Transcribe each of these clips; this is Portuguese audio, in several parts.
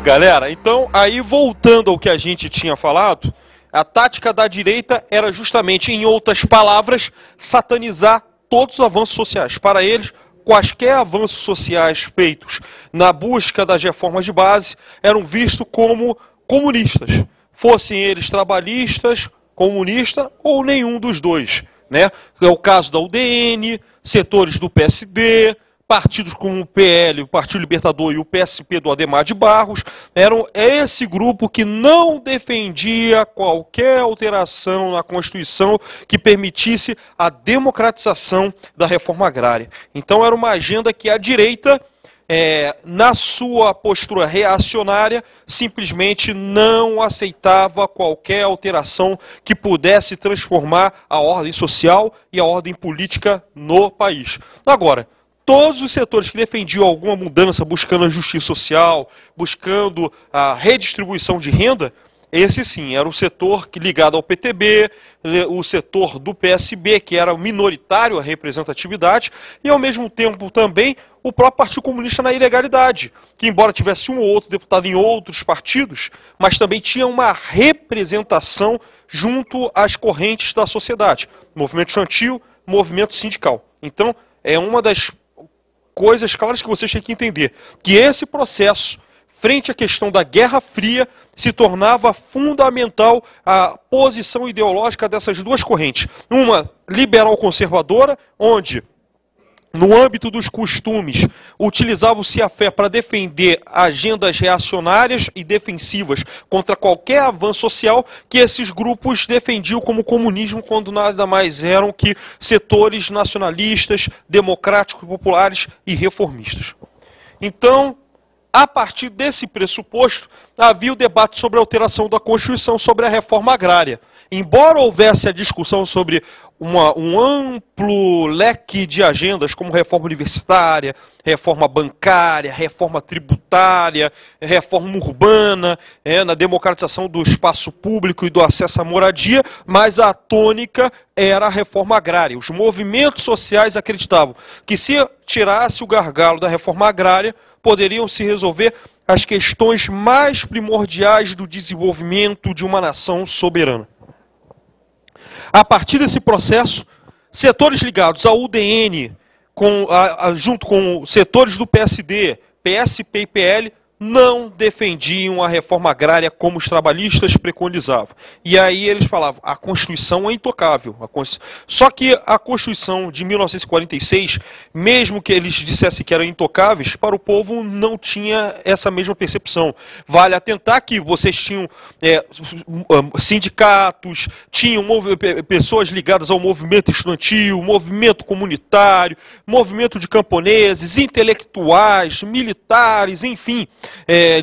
Galera, então, aí voltando ao que a gente tinha falado, a tática da direita era justamente, em outras palavras, satanizar todos os avanços sociais. Para eles, quaisquer avanços sociais feitos na busca das reformas de base eram vistos como comunistas. Fossem eles trabalhistas, comunistas ou nenhum dos dois, né? É o caso da UDN, setores do PSD, partidos como o PL, o Partido Libertador e o PSP do Adhemar de Barros, eram esse grupo que não defendia qualquer alteração na Constituição que permitisse a democratização da reforma agrária. Então era uma agenda que a direita, na sua postura reacionária, simplesmente não aceitava qualquer alteração que pudesse transformar a ordem social e a ordem política no país. Agora, todos os setores que defendiam alguma mudança, buscando a justiça social, buscando a redistribuição de renda, esse sim, era o setor ligado ao PTB, o setor do PSB, que era minoritário a representatividade, e ao mesmo tempo também o próprio Partido Comunista na ilegalidade, que embora tivesse um ou outro deputado em outros partidos, mas também tinha uma representação junto às correntes da sociedade, movimento estudantil, movimento sindical. Então, é uma das coisas claras que vocês têm que entender, que esse processo, frente à questão da Guerra Fria, se tornava fundamental a posição ideológica dessas duas correntes. Uma liberal-conservadora, onde, no âmbito dos costumes, utilizavam-se a fé para defender agendas reacionárias e defensivas contra qualquer avanço social, que esses grupos defendiam como comunismo, quando nada mais eram que setores nacionalistas, democráticos, populares e reformistas. Então, a partir desse pressuposto, havia o debate sobre a alteração da Constituição, sobre a reforma agrária. Embora houvesse a discussão sobre um amplo leque de agendas, como reforma universitária, reforma bancária, reforma tributária, reforma urbana, na democratização do espaço público e do acesso à moradia, mas a tônica era a reforma agrária. Os movimentos sociais acreditavam que se tirasse o gargalo da reforma agrária, poderiam se resolver as questões mais primordiais do desenvolvimento de uma nação soberana. A partir desse processo, setores ligados à UDN, junto com setores do PSD, PSP e PL, não defendiam a reforma agrária como os trabalhistas preconizavam. E aí eles falavam, a Constituição é intocável. Só que a Constituição de 1946, mesmo que eles dissessem que eram intocáveis, para o povo não tinha essa mesma percepção. Vale atentar que vocês tinham sindicatos, tinham pessoas ligadas ao movimento estudantil, movimento comunitário, movimento de camponeses, intelectuais, militares, enfim,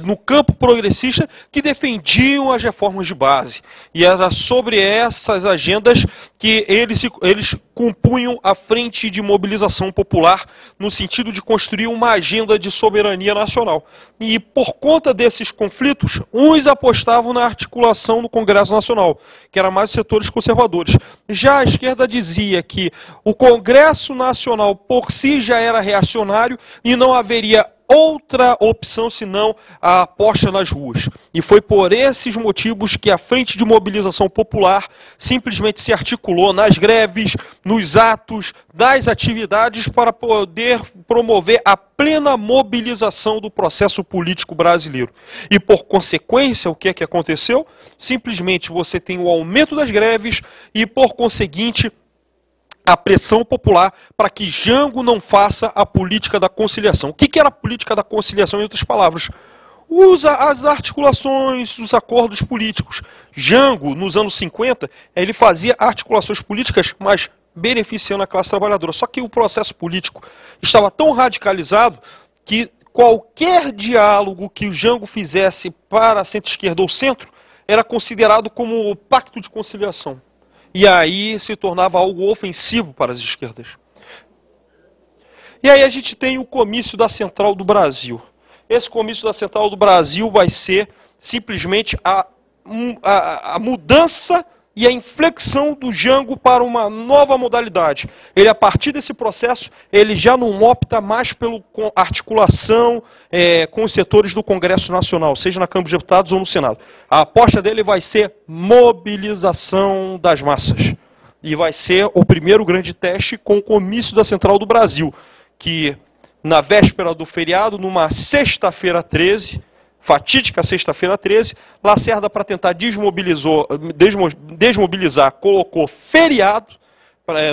no campo progressista, que defendiam as reformas de base. E era sobre essas agendas que eles compunham a frente de mobilização popular, no sentido de construir uma agenda de soberania nacional. E por conta desses conflitos, uns apostavam na articulação do Congresso Nacional, que era mais setores conservadores. Já a esquerda dizia que o Congresso Nacional por si já era reacionário e não haveria outra opção senão a aposta nas ruas. E foi por esses motivos que a Frente de Mobilização Popular simplesmente se articulou nas greves, nos atos, das atividades para poder promover a plena mobilização do processo político brasileiro. E por consequência, o que é que aconteceu? Simplesmente você tem o aumento das greves e, por conseguinte, a pressão popular para que Jango não faça a política da conciliação. O que era a política da conciliação, em outras palavras? Usa as articulações, os acordos políticos. Jango, nos anos 50, ele fazia articulações políticas, mas beneficiando a classe trabalhadora. Só que o processo político estava tão radicalizado que qualquer diálogo que o Jango fizesse para a centro-esquerda ou centro era considerado como pacto de conciliação. E aí se tornava algo ofensivo para as esquerdas. E aí a gente tem o comício da Central do Brasil. Esse comício da Central do Brasil vai ser simplesmente a mudança e a inflexão do Jango para uma nova modalidade. Ele, a partir desse processo, ele já não opta mais pela articulação com os setores do Congresso Nacional, seja na Câmara dos Deputados ou no Senado. A aposta dele vai ser mobilização das massas. E vai ser o primeiro grande teste com o comício da Central do Brasil, que na véspera do feriado, numa sexta-feira 13, fatídica sexta-feira 13, Lacerda, para tentar desmobilizar, colocou feriado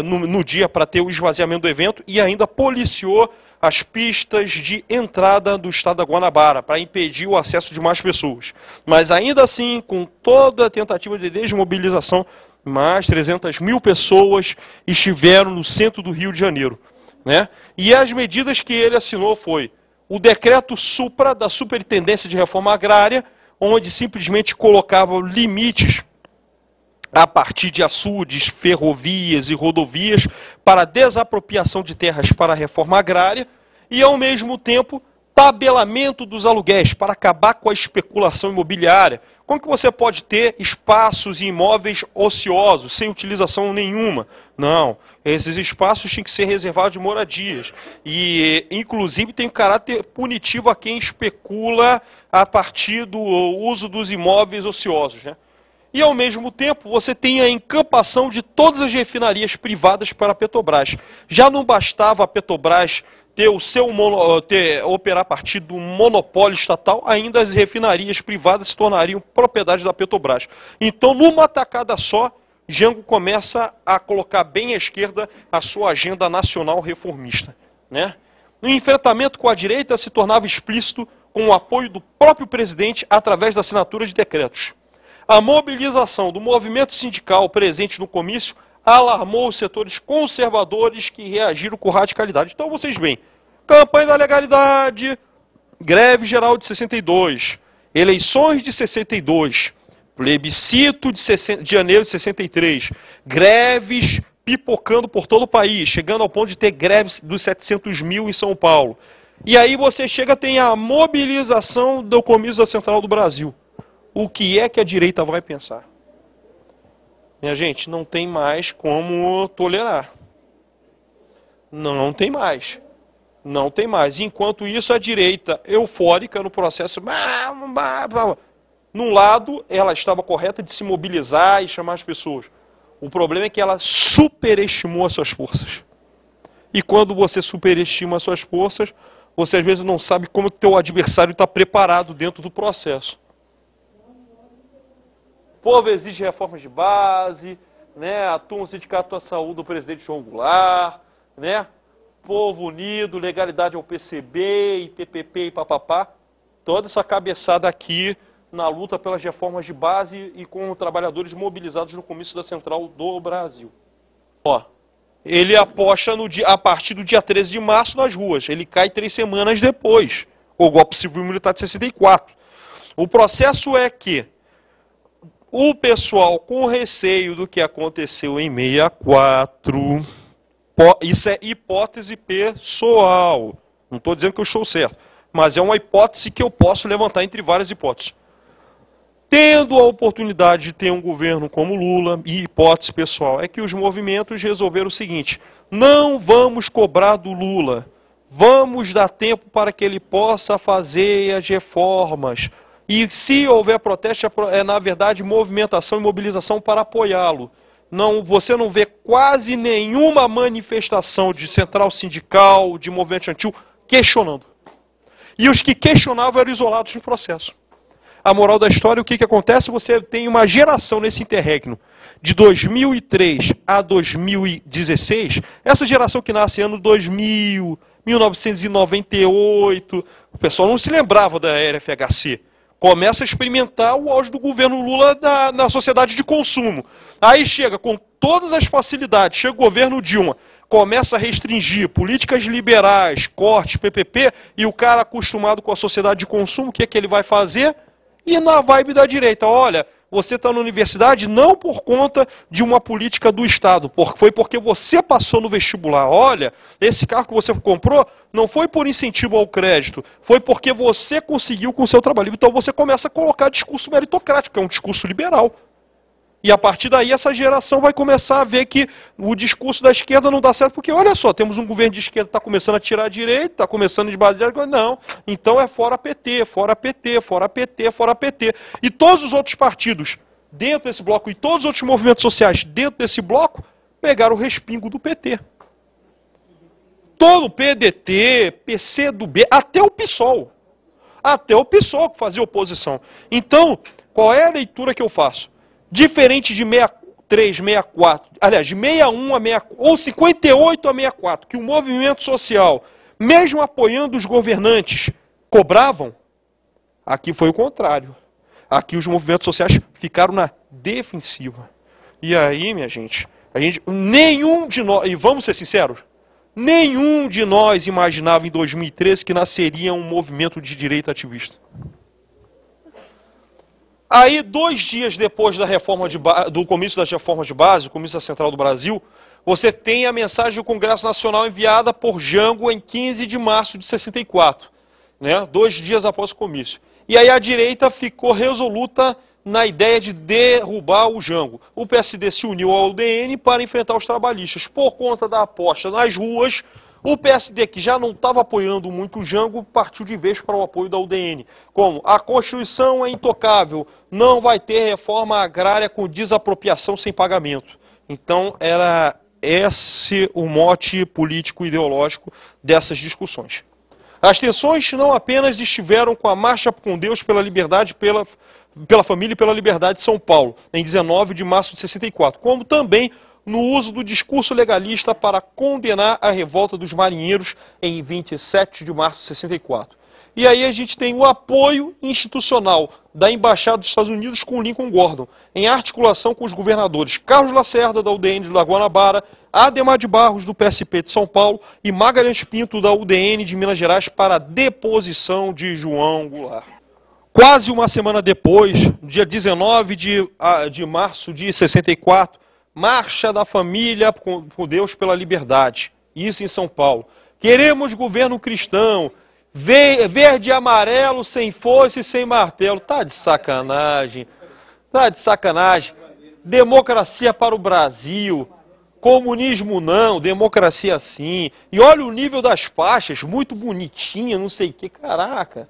no dia para ter o esvaziamento do evento e ainda policiou as pistas de entrada do estado da Guanabara para impedir o acesso de mais pessoas. Mas ainda assim, com toda a tentativa de desmobilização, mais 300 mil pessoas estiveram no centro do Rio de Janeiro, né? E as medidas que ele assinou foi o decreto supra da Superintendência de Reforma Agrária, onde simplesmente colocava limites a partir de açudes, ferrovias e rodovias para desapropriação de terras para a reforma agrária e, ao mesmo tempo, tabelamento dos aluguéis para acabar com a especulação imobiliária. Como que você pode ter espaços e imóveis ociosos, sem utilização nenhuma? Não, esses espaços têm que ser reservados de moradias. E, inclusive, tem caráter punitivo a quem especula a partir do uso dos imóveis ociosos, né? E, ao mesmo tempo, você tem a encampação de todas as refinarias privadas para a Petrobras. Já não bastava a Petrobras operar a partir do monopólio estatal, ainda as refinarias privadas se tornariam propriedade da Petrobras. Então, numa tacada só, Jango começa a colocar bem à esquerda a sua agenda nacional reformista, né? No enfrentamento com a direita se tornava explícito com o apoio do próprio presidente através da assinatura de decretos. A mobilização do movimento sindical presente no comício alarmou os setores conservadores que reagiram com radicalidade. Então vocês veem, campanha da legalidade, greve geral de 62, eleições de 62, plebiscito de janeiro de 63, greves pipocando por todo o país, chegando ao ponto de ter greves dos 700 mil em São Paulo. E aí você chega, tem a mobilização do comício da Central do Brasil. O que é que a direita vai pensar? Minha gente, não tem mais como tolerar. Não tem mais. Não tem mais. Enquanto isso, a direita eufórica no processo... Num lado, ela estava correta de se mobilizar e chamar as pessoas. O problema é que ela superestimou as suas forças. E quando você superestima as suas forças, você às vezes não sabe como o teu adversário está preparado dentro do processo. O povo exige reformas de base, né? Atua o Sindicato da Saúde do presidente João Goulart, né? Povo unido, legalidade ao PCB, e PPP e papapá. Toda essa cabeçada aqui na luta pelas reformas de base e com trabalhadores mobilizados no comício da Central do Brasil. Ó, ele aposta a partir do dia 13 de março nas ruas. Ele cai 3 semanas depois, o golpe civil militar de 64. O processo é que o pessoal, com receio do que aconteceu em 64, isso é hipótese pessoal, não estou dizendo que eu estou certo, mas é uma hipótese que eu posso levantar entre várias hipóteses. Tendo a oportunidade de ter um governo como Lula, e hipótese pessoal, é que os movimentos resolveram o seguinte: não vamos cobrar do Lula, vamos dar tempo para que ele possa fazer as reformas. E se houver protesto, é na verdade movimentação e mobilização para apoiá-lo. Não, você não vê quase nenhuma manifestação de central sindical, de movimento estudantil, questionando. E os que questionavam eram isolados no processo. A moral da história, o que acontece? Você tem uma geração nesse interregno, de 2003 a 2016, essa geração que nasce ano 2000, 1998, o pessoal não se lembrava da RFHC. Começa a experimentar o auge do governo Lula na sociedade de consumo. Aí chega com todas as facilidades, chega o governo Dilma, começa a restringir políticas liberais, cortes, PPP, e o cara acostumado com a sociedade de consumo, o que é que ele vai fazer? E na vibe da direita, olha, você está na universidade não por conta de uma política do Estado, foi porque você passou no vestibular. Olha, esse carro que você comprou não foi por incentivo ao crédito, foi porque você conseguiu com o seu trabalho. Então você começa a colocar discurso meritocrático, que é um discurso liberal. E a partir daí essa geração vai começar a ver que o discurso da esquerda não dá certo, porque olha só, temos um governo de esquerda que está começando a tirar a direita, está começando a esvaziar, não, então é fora PT, fora PT, fora PT, fora PT. E todos os outros partidos dentro desse bloco e todos os outros movimentos sociais dentro desse bloco pegaram o respingo do PT. Todo o PDT, PCdoB, até o PSOL. Até o PSOL que fazia oposição. Então, qual é a leitura que eu faço? Diferente de 63, 64, aliás, de 61 a 64, ou 58 a 64, que o movimento social, mesmo apoiando os governantes, cobravam, aqui foi o contrário. Aqui os movimentos sociais ficaram na defensiva. E aí, minha gente, nenhum de nós, e vamos ser sinceros, nenhum de nós imaginava em 2013 que nasceria um movimento de direita ativista. Aí, 2 dias depois da reforma do comício das reformas de base, o comício da Central do Brasil, você tem a mensagem do Congresso Nacional enviada por Jango em 15 de março de 64, né? 2 dias após o comício. E aí a direita ficou resoluta na ideia de derrubar o Jango. O PSD se uniu ao UDN para enfrentar os trabalhistas. Por conta da aposta nas ruas, o PSD, que já não estava apoiando muito o Jango, partiu de vez para o apoio da UDN. Como a Constituição é intocável, não vai ter reforma agrária com desapropriação sem pagamento. Então era esse o mote político ideológico dessas discussões. As tensões não apenas estiveram com a Marcha com Deus pela Liberdade, pela Família e pela Liberdade de São Paulo, em 19 de março de 64, como também no uso do discurso legalista para condenar a revolta dos marinheiros em 27 de março de 64. E aí a gente tem o apoio institucional da Embaixada dos Estados Unidos com Lincoln Gordon, em articulação com os governadores Carlos Lacerda, da UDN de Guanabara, Ademar de Barros, do PSP de São Paulo, e Magalhães Pinto, da UDN de Minas Gerais, para a deposição de João Goulart. Quase uma semana depois, dia 19 de março de 64, Marcha da Família com Deus pela Liberdade, isso em São Paulo. Queremos governo cristão, verde e amarelo, sem foice e sem martelo. Tá de sacanagem, tá de sacanagem. Democracia para o Brasil, comunismo não, democracia sim. E olha o nível das faixas, muito bonitinha, não sei o que, caraca.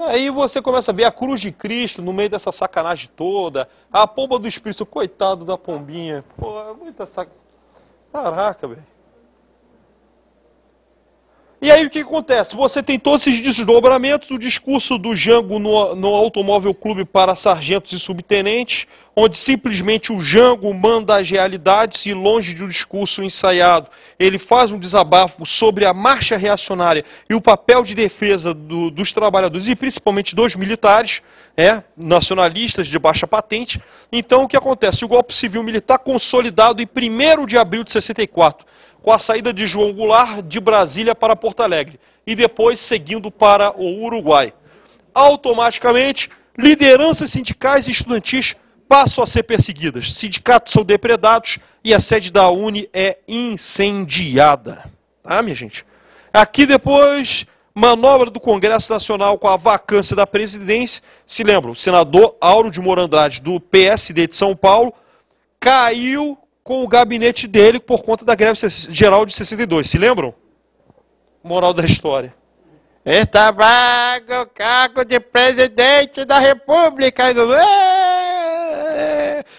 Aí você começa a ver a cruz de Cristo no meio dessa sacanagem toda, a pomba do Espírito, coitado da pombinha. Pô, é muita sacanagem. Caraca, velho. E aí o que acontece? Você tem todos esses desdobramentos, o discurso do Jango no Automóvel Clube para sargentos e subtenentes, onde simplesmente o Jango manda as realidades e longe de um discurso ensaiado, ele faz um desabafo sobre a marcha reacionária e o papel de defesa dos trabalhadores e principalmente dos militares, nacionalistas de baixa patente. Então o que acontece? O golpe civil militar consolidado em 1º de abril de 64, com a saída de João Goulart de Brasília para Porto Alegre e depois seguindo para o Uruguai. Automaticamente, lideranças sindicais e estudantis passam a ser perseguidas, sindicatos são depredados e a sede da UNE é incendiada. Tá, minha gente? Aqui depois, manobra do Congresso Nacional com a vacância da presidência. Se lembram, o senador Auro de Moura Andrade, do PSD de São Paulo, caiu com o gabinete dele por conta da greve geral de 62. Se lembram? Moral da história. Está vago o cargo de presidente da República.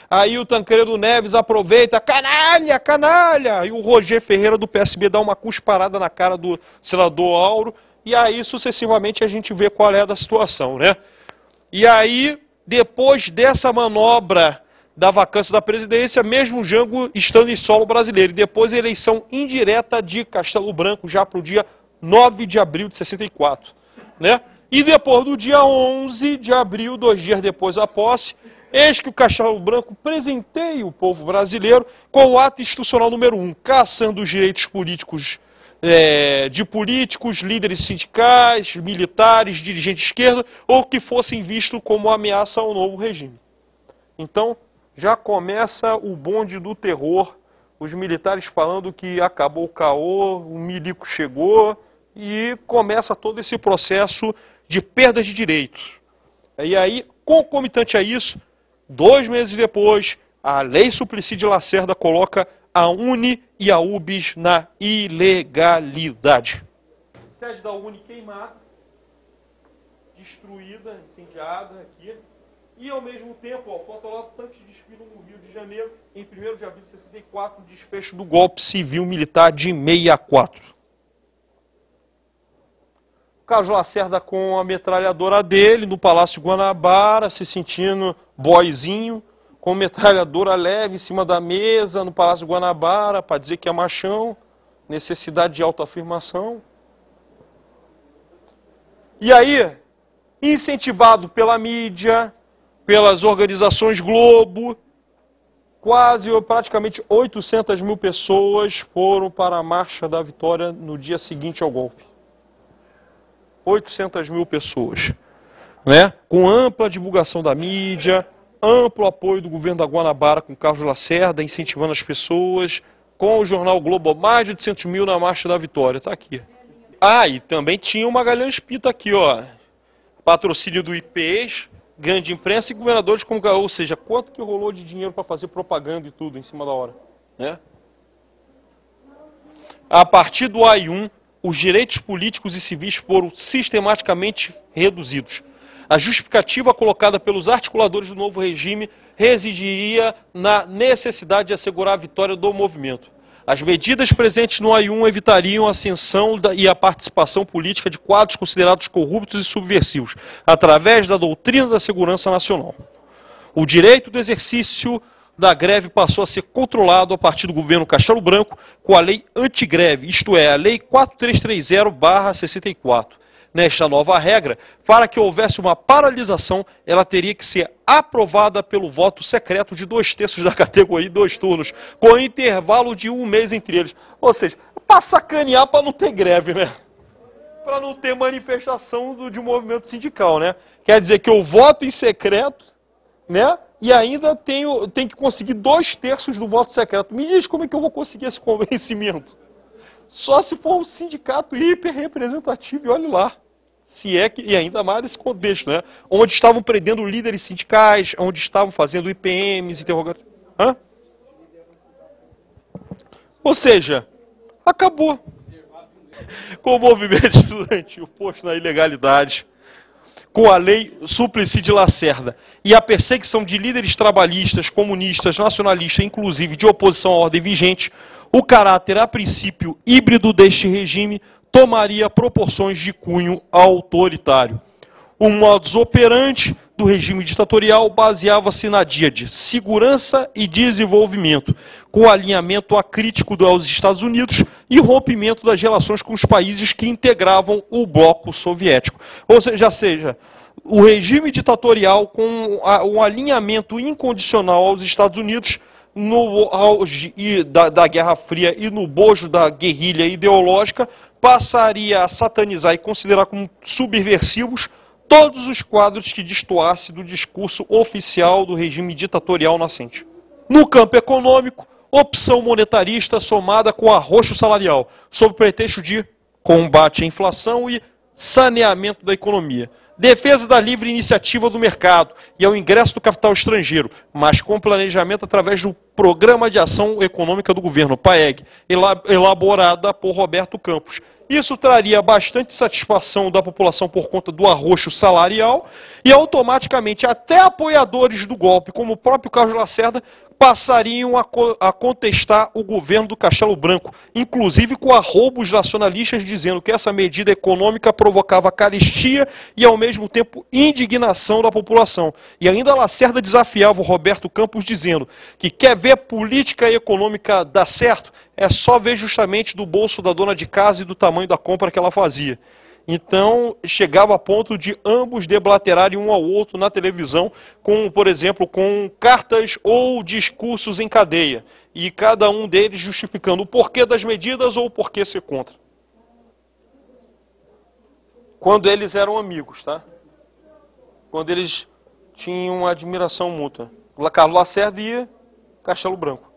Aí o Tancredo Neves aproveita, canalha, canalha. E o Roger Ferreira do PSB dá uma cusparada na cara do senador Auro. E aí, sucessivamente, a gente vê qual é a situação, né? E aí, depois dessa manobra da vacância da presidência, mesmo o Jango estando em solo brasileiro. E depois a eleição indireta de Castelo Branco, já para o dia 9 de abril de 64. Né? E depois do dia 11 de abril, 2 dias depois da posse, eis que o Castelo Branco presenteia o povo brasileiro com o ato institucional número 1, caçando os direitos políticos de políticos, líderes sindicais, militares, dirigentes de esquerda, ou que fossem vistos como ameaça ao novo regime. Então, já começa o bonde do terror, os militares falando que acabou o caô, o milico chegou, e começa todo esse processo de perdas de direitos. E aí, concomitante a isso, 2 meses depois, A lei Suplicy de Lacerda coloca a Uni e a UBS na ilegalidade. Sede da Uni queimada, destruída, incendiada aqui. E, ao mesmo tempo, ó, Fotolado tanques desfilam no Rio de Janeiro, em 1º de abril de 64, desfecho do golpe civil-militar de 64. Carlos Lacerda com a metralhadora dele, no Palácio Guanabara, se sentindo boyzinho, com metralhadora leve em cima da mesa, no Palácio Guanabara, para dizer que é machão, necessidade de autoafirmação. E aí, incentivado pela mídia, pelas organizações Globo, praticamente 800 mil pessoas foram para a Marcha da Vitória no dia seguinte ao golpe. 800 mil pessoas, né? Com ampla divulgação da mídia, amplo apoio do governo da Guanabara com Carlos Lacerda, incentivando as pessoas, com o jornal Globo, mais de 800 mil na Marcha da Vitória, está aqui. Ah, e também tinha o Magalhães Pinto aqui, ó, patrocínio do IPEs, grande imprensa e governadores como, ou seja, quanto que rolou de dinheiro para fazer propaganda e tudo em cima da hora, né? A partir do AI-1, os direitos políticos e civis foram sistematicamente reduzidos. A justificativa colocada pelos articuladores do novo regime residiria na necessidade de assegurar a vitória do movimento. As medidas presentes no AI-1 evitariam a ascensão e a participação política de quadros considerados corruptos e subversivos, através da doutrina da segurança nacional. O direito do exercício da greve passou a ser controlado a partir do governo Castelo Branco com a lei antigreve, isto é, a lei 4330/64. Nesta nova regra, para que houvesse uma paralisação, ela teria que ser aprovada pelo voto secreto de 2/3 da categoria em 2 turnos, com intervalo de 1 mês entre eles. Ou seja, para sacanear, para não ter greve, né? Para não ter manifestação de um movimento sindical, né? Quer dizer que eu voto em secreto, né? E ainda tem que conseguir 2/3 do voto secreto. Me diz como é que eu vou conseguir esse convencimento? Só se for um sindicato hiper representativo, e olhe lá. Se é que, e ainda mais nesse contexto, né? Onde estavam prendendo líderes sindicais, onde estavam fazendo IPMs, interrogatórios. Hã? Ou seja, acabou. Com o movimento estudantil posto na ilegalidade, com a lei Suplicy de Lacerda e a perseguição de líderes trabalhistas, comunistas, nacionalistas, inclusive de oposição à ordem vigente, o caráter, a princípio, híbrido deste regime tomaria proporções de cunho autoritário. O modus operandi do regime ditatorial baseava-se na díade segurança e desenvolvimento, com alinhamento acrítico aos Estados Unidos e rompimento das relações com os países que integravam o bloco soviético. Ou seja, o regime ditatorial com um alinhamento incondicional aos Estados Unidos no auge da Guerra Fria e no bojo da guerrilha ideológica, passaria a satanizar e considerar como subversivos todos os quadros que destoassem do discurso oficial do regime ditatorial nascente. No campo econômico, opção monetarista somada com arroxo salarial, sob pretexto de combate à inflação e saneamento da economia. Defesa da livre iniciativa do mercado e ao ingresso do capital estrangeiro, mas com planejamento através do Programa de Ação Econômica do Governo, PAEG, elaborada por Roberto Campos. Isso traria bastante satisfação da população por conta do arroxo salarial e automaticamente até apoiadores do golpe, como o próprio Carlos Lacerda, passariam a contestar o governo do Castelo Branco, inclusive com arroubos nacionalistas dizendo que essa medida econômica provocava carestia e, ao mesmo tempo, indignação da população. E ainda Lacerda desafiava o Roberto Campos dizendo que quer ver política econômica dar certo, é só ver justamente do bolso da dona de casa e do tamanho da compra que ela fazia. Então, chegava a ponto de ambos deblaterarem um ao outro na televisão, por exemplo, com cartas ou discursos em cadeia. E cada um deles justificando o porquê das medidas ou o porquê ser contra. Quando eles eram amigos, tá? Quando eles tinham uma admiração mútua. Carlos Lacerda e Castelo Branco.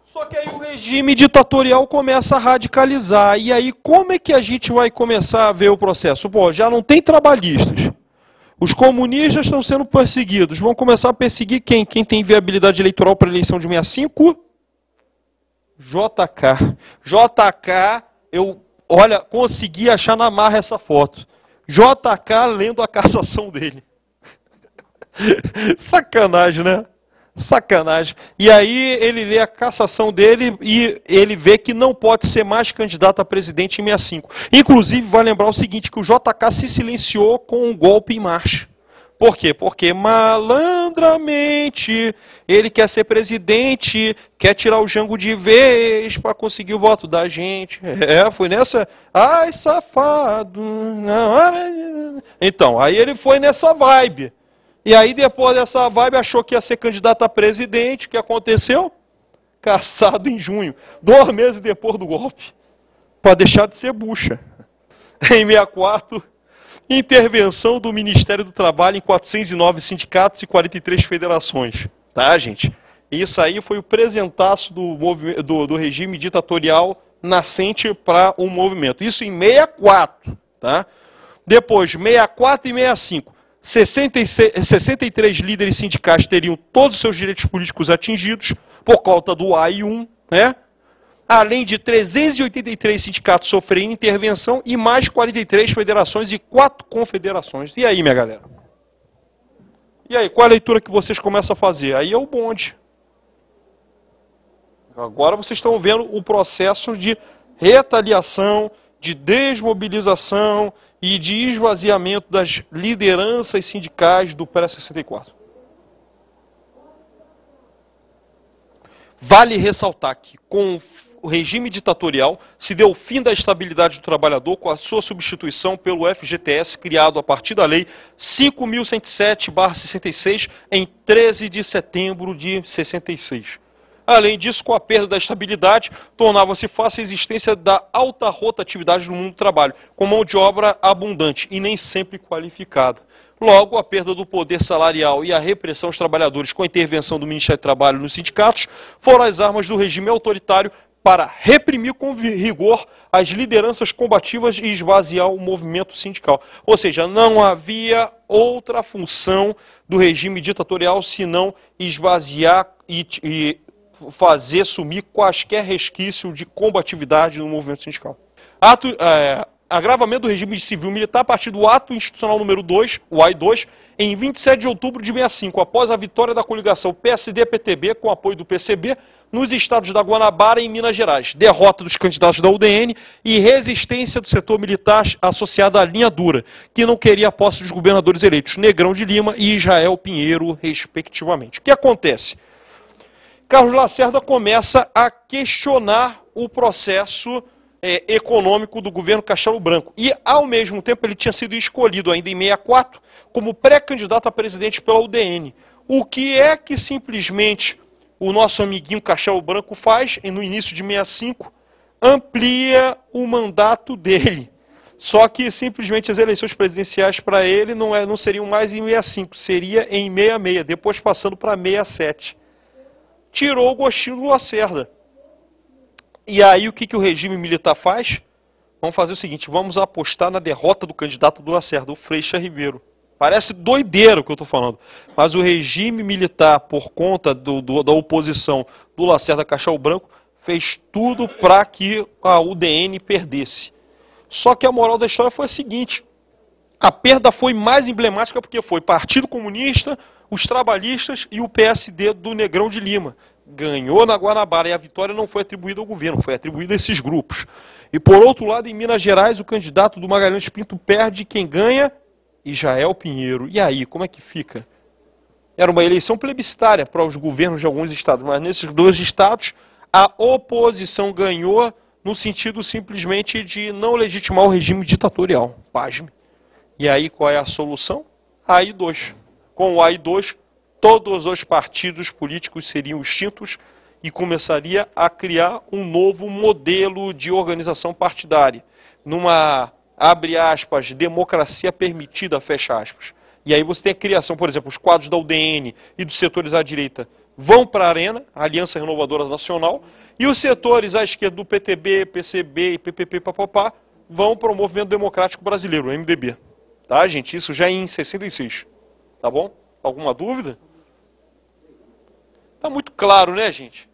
Só que aí o regime ditatorial começa a radicalizar. E aí como é que a gente vai começar a ver o processo? Pô, já não tem trabalhistas. Os comunistas estão sendo perseguidos. Vão começar a perseguir quem? Quem tem viabilidade eleitoral para a eleição de 65? JK. JK, olha, consegui achar na marra essa foto. JK lendo a cassação dele. Sacanagem, né? Sacanagem. E aí ele lê a cassação dele e ele vê que não pode ser mais candidato a presidente em 65. Inclusive, vai lembrar o seguinte, que o JK se silenciou com um golpe em marcha. Por quê? Porque malandramente ele quer ser presidente, quer tirar o Jango de vez para conseguir o voto da gente. Foi nessa... Ai, safado. Então, aí ele foi nessa vibe. E aí, depois dessa vibe, achou que ia ser candidato a presidente. O que aconteceu? Cassado em junho, 2 meses depois do golpe. Para deixar de ser bucha. Em 64, intervenção do Ministério do Trabalho em 409 sindicatos e 43 federações. Tá, gente? Isso aí foi o presentaço do regime ditatorial nascente para o movimento. Isso em 64. Tá? Depois, 64 e 65. 63 líderes sindicais teriam todos os seus direitos políticos atingidos por conta do AI-1, né? Além de 383 sindicatos sofrerem intervenção e mais 43 federações e 4 confederações. E aí, minha galera? E aí, qual a leitura que vocês começam a fazer? Aí é o bonde. Agora vocês estão vendo o processo de retaliação, de desmobilização e de esvaziamento das lideranças sindicais do pré-64. Vale ressaltar que, com o regime ditatorial, se deu o fim da estabilidade do trabalhador com a sua substituição pelo FGTS, criado a partir da Lei 5.107/66, em 13 de setembro de 66. Além disso, com a perda da estabilidade, tornava-se fácil a existência da alta rotatividade no mundo do trabalho, com mão de obra abundante e nem sempre qualificada. Logo, a perda do poder salarial e a repressão aos trabalhadores com a intervenção do Ministério do Trabalho nos sindicatos foram as armas do regime autoritário para reprimir com rigor as lideranças combativas e esvaziar o movimento sindical. Ou seja, não havia outra função do regime ditatorial senão esvaziar e fazer sumir quaisquer resquício de combatividade no movimento sindical. Agravamento do regime civil-militar a partir do Ato Institucional número 2, o AI-2, em 27 de outubro de 65, após a vitória da coligação PSD-PTB, com apoio do PCB, nos estados da Guanabara e em Minas Gerais. Derrota dos candidatos da UDN e resistência do setor militar associada à linha dura, que não queria a posse dos governadores eleitos, Negrão de Lima e Israel Pinheiro, respectivamente. O que acontece? Carlos Lacerda começa a questionar o processo econômico do governo Castelo Branco. E, ao mesmo tempo, ele tinha sido escolhido ainda em 64 como pré-candidato a presidente pela UDN. O que é que simplesmente o nosso amiguinho Castelo Branco faz no início de 65? Amplia o mandato dele. Só que simplesmente as eleições presidenciais para ele não seriam mais em 65, seria em 66, depois passando para 67. Tirou o gostinho do Lacerda. E aí o que o regime militar faz? Vamos fazer o seguinte, vamos apostar na derrota do candidato do Lacerda, o Freixa Ribeiro. Parece doideira o que eu estou falando, mas o regime militar, por conta da oposição do Lacerda Castelo Branco, fez tudo para que a UDN perdesse. Só que a moral da história foi a seguinte, a perda foi mais emblemática porque foi Partido Comunista, os trabalhistas e o PSD do Negrão de Lima. Ganhou na Guanabara e a vitória não foi atribuída ao governo, foi atribuída a esses grupos. E por outro lado, em Minas Gerais, o candidato do Magalhães Pinto perde, quem ganha? Israel Pinheiro. E aí, como é que fica? Era uma eleição plebiscitária para os governos de alguns estados, mas nesses 2 estados a oposição ganhou no sentido simplesmente de não legitimar o regime ditatorial. Pasme. E aí qual é a solução? AI-2. Com o AI-2, todos os partidos políticos seriam extintos e começaria a criar um novo modelo de organização partidária, numa, abre aspas, democracia permitida, fecha aspas. E aí você tem a criação, por exemplo, os quadros da UDN e dos setores à direita vão para a Arena, a Aliança Renovadora Nacional, e os setores à esquerda do PTB, PCB e PPP, papapá, vão para o Movimento Democrático Brasileiro, o MDB. Tá, gente? Isso já em 66. Tá bom? Alguma dúvida? Tá muito claro, né, gente?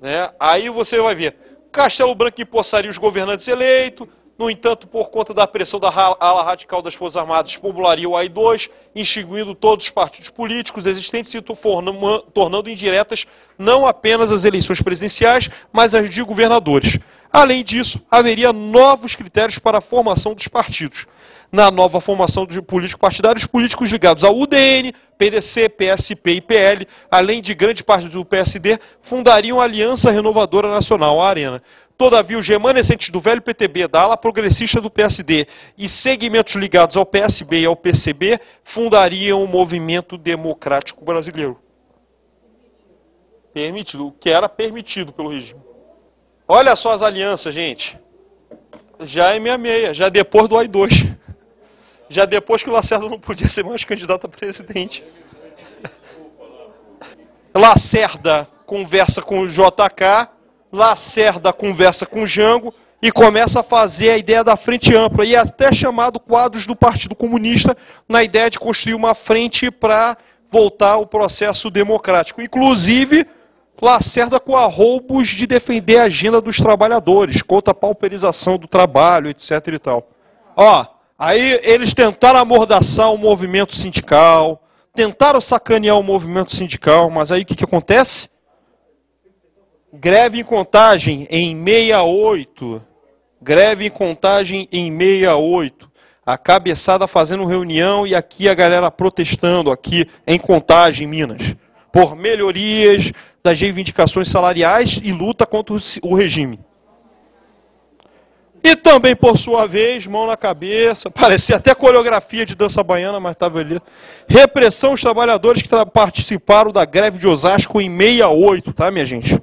Né? Aí você vai ver. Castelo Branco empossaria os governantes eleitos. No entanto, por conta da pressão da ala radical das Forças Armadas, popularia o AI-2, extinguindo todos os partidos políticos existentes e tornando indiretas não apenas as eleições presidenciais, mas as de governadores. Além disso, haveria novos critérios para a formação dos partidos. Na nova formação de político-partidários, políticos ligados ao UDN, PDC, PSP e PL, além de grande parte do PSD, fundariam a Aliança Renovadora Nacional, a Arena. Todavia, os remanescentes do velho PTB, da ala progressista do PSD e segmentos ligados ao PSB e ao PCB fundariam o Movimento Democrático Brasileiro. Permitido, o que era permitido pelo regime. Olha só as alianças, gente. Já é 66, já depois do AI-2. Já depois que o Lacerda não podia ser mais candidato a presidente. Lacerda conversa com o JK, Lacerda conversa com o Jango e começa a fazer a ideia da frente ampla. E é até chamado quadros do Partido Comunista na ideia de construir uma frente para voltar ao processo democrático. Inclusive, Lacerda com arroubos de defender a agenda dos trabalhadores, contra a pauperização do trabalho, etc. e tal. Ó, aí eles tentaram amordaçar o movimento sindical, tentaram sacanear o movimento sindical, mas aí o que acontece? Greve em Contagem em 68. Greve em Contagem em 68. A cabeçada fazendo reunião e aqui a galera protestando aqui em Contagem, Minas. Por melhorias das reivindicações salariais e luta contra o regime. E também, por sua vez, mão na cabeça, parecia até coreografia de dança baiana, mas estava ali. Repressão aos trabalhadores que participaram da greve de Osasco em 68, tá, minha gente?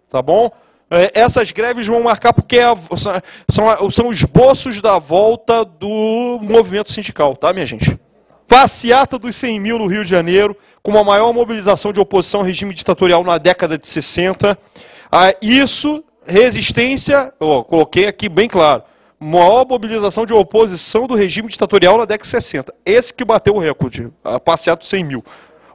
Tá bom? Essas greves vão marcar porque são esboços da volta do movimento sindical, tá, minha gente? Passeata dos 100 mil no Rio de Janeiro, com uma maior mobilização de oposição ao regime ditatorial na década de 60. Isso, resistência, coloquei aqui bem claro, maior mobilização de oposição do regime ditatorial na década de 60. Esse que bateu o recorde, a passeata dos 100 mil.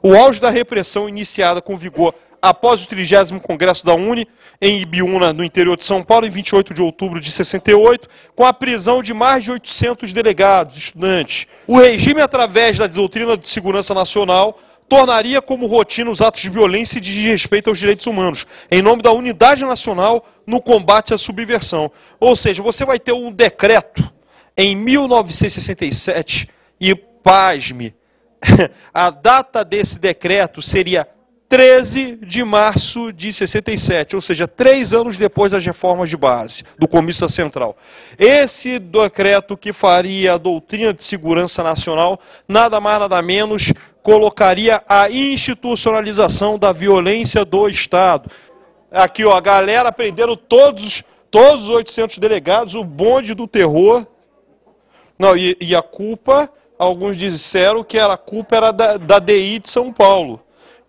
O auge da repressão iniciada com vigor após o 30º Congresso da UNE, em Ibiúna, no interior de São Paulo, em 28 de outubro de 68, com a prisão de mais de 800 delegados, estudantes. O regime, através da doutrina de segurança nacional, tornaria como rotina os atos de violência e de desrespeito aos direitos humanos, em nome da unidade nacional no combate à subversão. Ou seja, você vai ter um decreto em 1967, e pasme, a data desse decreto seria 13 de março de 67, ou seja, 3 anos depois das reformas de base, do Comício Central. Esse decreto que faria a doutrina de segurança nacional, nada mais nada menos, colocaria a institucionalização da violência do Estado. Aqui, ó, a galera prenderam todos os 800 delegados, o bonde do terror. Não, e a culpa, alguns disseram que a culpa era da DI de São Paulo.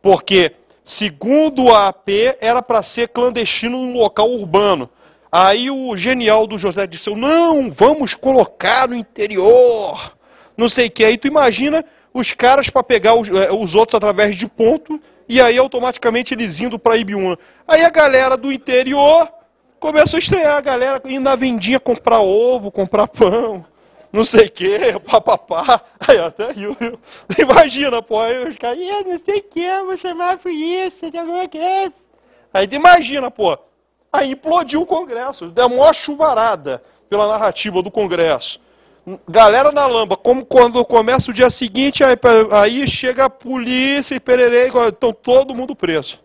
Porque, segundo a AP, era para ser clandestino num local urbano. Aí o genial do José disse, não, vamos colocar no interior, não sei o que. Aí tu imagina os caras para pegar os outros através de ponto, e aí automaticamente eles indo para Ibiúna. Aí a galera do interior começou a estrear, a galera indo na vendinha comprar ovo, comprar pão, não sei o que, papapá. Aí até riu. Imagina, pô, aí os caras, não sei o que, vou chamar a polícia, tem alguma coisa. Aí tu imagina, pô, aí implodiu o Congresso, deu uma chuvarada pela narrativa do Congresso. Galera na lamba, como quando começa o dia seguinte, aí chega a polícia e pererei, estão todo mundo preso.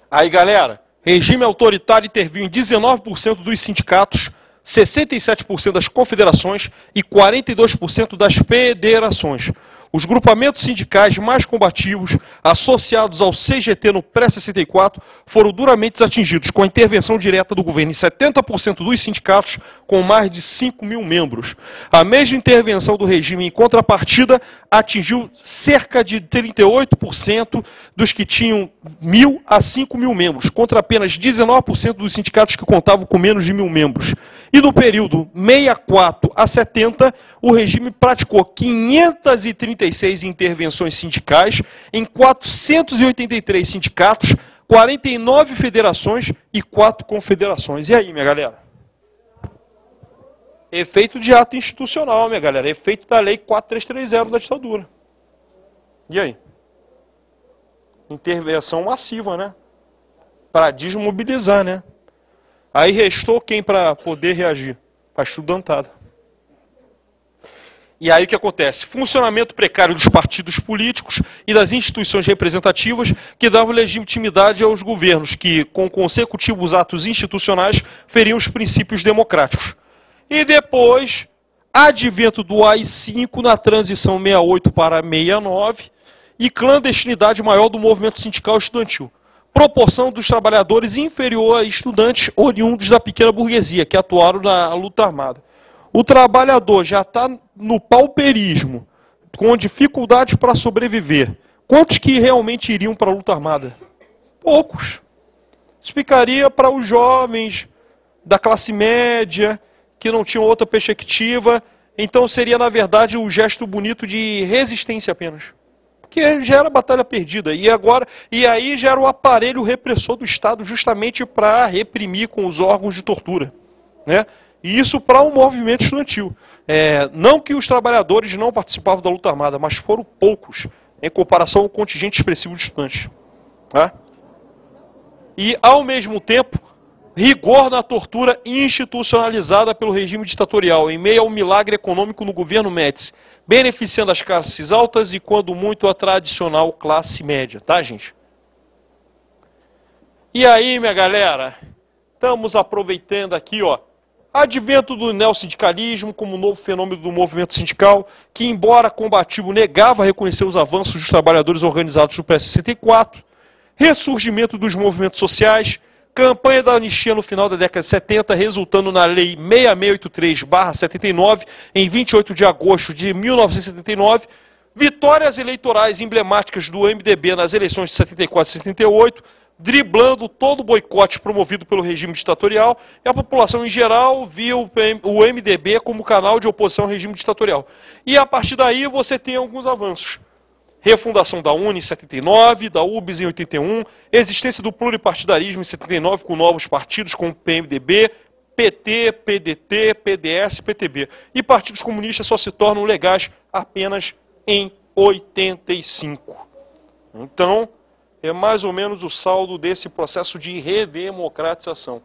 Aí, galera, regime autoritário interviu em 19% dos sindicatos, 67% das confederações e 42% das federações. Os grupamentos sindicais mais combativos, associados ao CGT no pré-64, foram duramente atingidos com a intervenção direta do governo em 70% dos sindicatos, com mais de 5 mil membros. A mesma intervenção do regime, em contrapartida, atingiu cerca de 38% dos que tinham 1.000 a 5 mil membros, contra apenas 19% dos sindicatos que contavam com menos de 1.000 membros. E no período 64 a 70, o regime praticou 536 intervenções sindicais em 483 sindicatos, 49 federações e 4 confederações. E aí, minha galera? Efeito de ato institucional, minha galera. Efeito da lei 4330 da ditadura. E aí? Intervenção massiva, né? Para desmobilizar, né? Aí restou quem para poder reagir? A estudantada. E aí o que acontece? Funcionamento precário dos partidos políticos e das instituições representativas que davam legitimidade aos governos, que, com consecutivos atos institucionais, feriam os princípios democráticos. E depois, advento do AI-5 na transição 68 para 69 e clandestinidade maior do movimento sindical estudantil. Proporção dos trabalhadores inferior a estudantes oriundos da pequena burguesia, que atuaram na luta armada. O trabalhador já está no pauperismo, com dificuldades para sobreviver. Quantos que realmente iriam para a luta armada? Poucos. Explicaria para os jovens da classe média, que não tinham outra perspectiva. Então seria, na verdade, um gesto bonito de resistência apenas. Porque já era batalha perdida. E aí já era o aparelho repressor do Estado justamente para reprimir com os órgãos de tortura. Né? E isso para um movimento estudantil. Não que os trabalhadores não participavam da luta armada, mas foram poucos, em comparação ao contingente expressivo de estudantes. Tá? E, ao mesmo tempo, rigor na tortura institucionalizada pelo regime ditatorial, em meio ao milagre econômico no governo Médici, beneficiando as classes altas e, quando muito, a tradicional classe média. Tá, gente? E aí, minha galera, estamos aproveitando aqui, ó, advento do neossindicalismo como novo fenômeno do movimento sindical, que, embora combativo, negava reconhecer os avanços dos trabalhadores organizados no pré-64, ressurgimento dos movimentos sociais, campanha da anistia no final da década de 70, resultando na Lei 6683/79, em 28 de agosto de 1979, vitórias eleitorais emblemáticas do MDB nas eleições de 74 e 78, driblando todo o boicote promovido pelo regime ditatorial, e a população em geral via o MDB como canal de oposição ao regime ditatorial. E a partir daí você tem alguns avanços. Refundação da UNE em 79, da UBS em 81, existência do pluripartidarismo em 79 com novos partidos como PMDB, PT, PDT, PDS, PTB. E partidos comunistas só se tornam legais apenas em 85. Então, é mais ou menos o saldo desse processo de redemocratização.